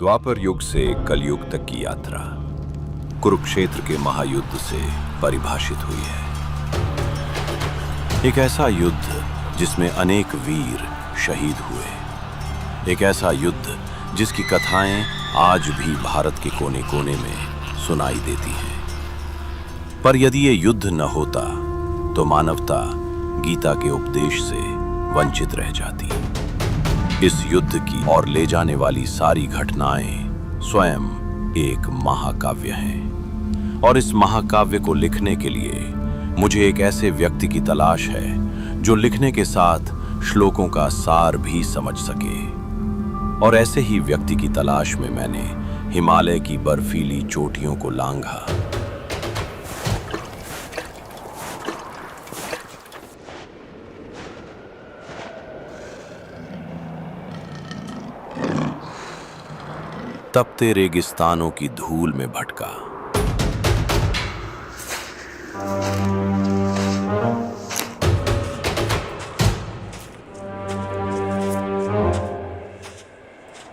द्वापर युग से कलयुग तक की यात्रा कुरुक्षेत्र के महायुद्ध से परिभाषित हुई है। एक ऐसा युद्ध जिसमें अनेक वीर शहीद हुए, एक ऐसा युद्ध जिसकी कथाएं आज भी भारत के कोने कोने में सुनाई देती हैं। पर यदि ये युद्ध न होता तो मानवता गीता के उपदेश से वंचित रह जाती। इस युद्ध की ओर ले जाने वाली सारी घटनाएं स्वयं एक महाकाव्य हैं, और इस महाकाव्य को लिखने के लिए मुझे एक ऐसे व्यक्ति की तलाश है जो लिखने के साथ श्लोकों का सार भी समझ सके। और ऐसे ही व्यक्ति की तलाश में मैंने हिमालय की बर्फीली चोटियों को लांघा। तपते रेगिस्तानों की धूल में भटका,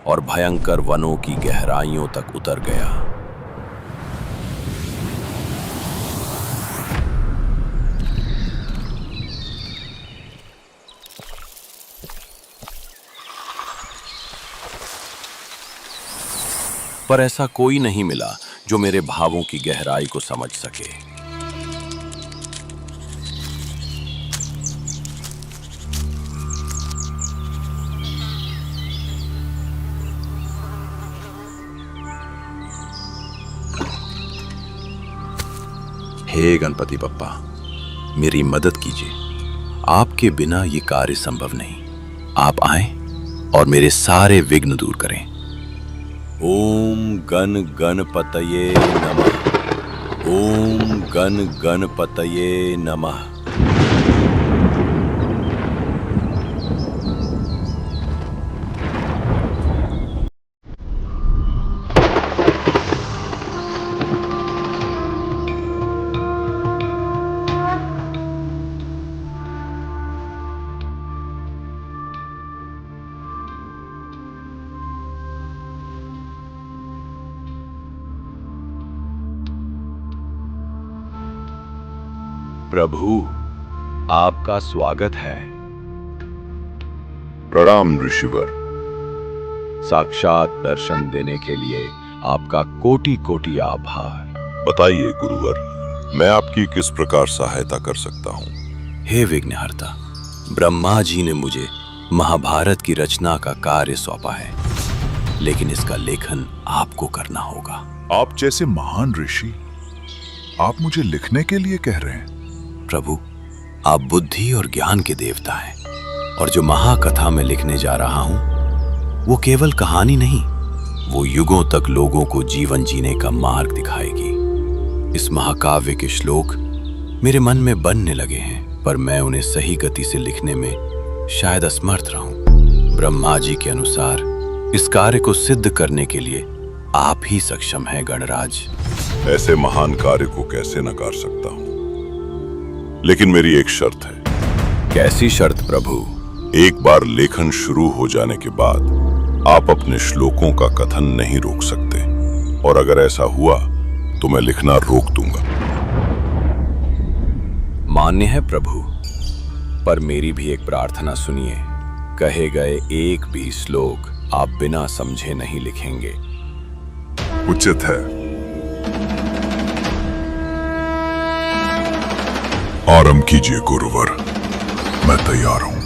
और भयंकर वनों की गहराइयों तक उतर गया। पर ऐसा कोई नहीं मिला जो मेरे भावों की गहराई को समझ सके। हे गणपति बप्पा, मेरी मदद कीजिए। आपके बिना ये कार्य संभव नहीं। आप आएं और मेरे सारे विघ्न दूर करें। ओम गण गणपतये नमः। ओम गण गणपतये नमः। प्रभु, आपका स्वागत है। प्रणाम ऋषिवर। साक्षात दर्शन देने के लिए आपका कोटि कोटि आभार। बताइए गुरुवर, मैं आपकी किस प्रकार सहायता कर सकता हूँ? हे विघ्नहर्ता, ब्रह्मा जी ने मुझे महाभारत की रचना का कार्य सौंपा है, लेकिन इसका लेखन आपको करना होगा। आप जैसे महान ऋषि, आप मुझे लिखने के लिए कह रहे हैं? प्रभु, आप बुद्धि और ज्ञान के देवता हैं, और जो महाकथा में लिखने जा रहा हूं वो केवल कहानी नहीं, वो युगों तक लोगों को जीवन जीने का मार्ग दिखाएगी। इस महाकाव्य के श्लोक मेरे मन में बनने लगे हैं, पर मैं उन्हें सही गति से लिखने में शायद असमर्थ रहूं। ब्रह्मा जी के अनुसार इस कार्य को सिद्ध करने के लिए आप ही सक्षम हैं गणराज। ऐसे महान कार्य को कैसे नकार सकता हूं, लेकिन मेरी एक शर्त है। कैसी शर्त प्रभु? एक बार लेखन शुरू हो जाने के बाद आप अपने श्लोकों का कथन नहीं रोक सकते, और अगर ऐसा हुआ तो मैं लिखना रोक दूंगा। मान्य है प्रभु, पर मेरी भी एक प्रार्थना सुनिए। कहे गए एक भी श्लोक आप बिना समझे नहीं लिखेंगे। उचित है। आरंभ कीजिए गुरुवर, मैं तैयार हूं।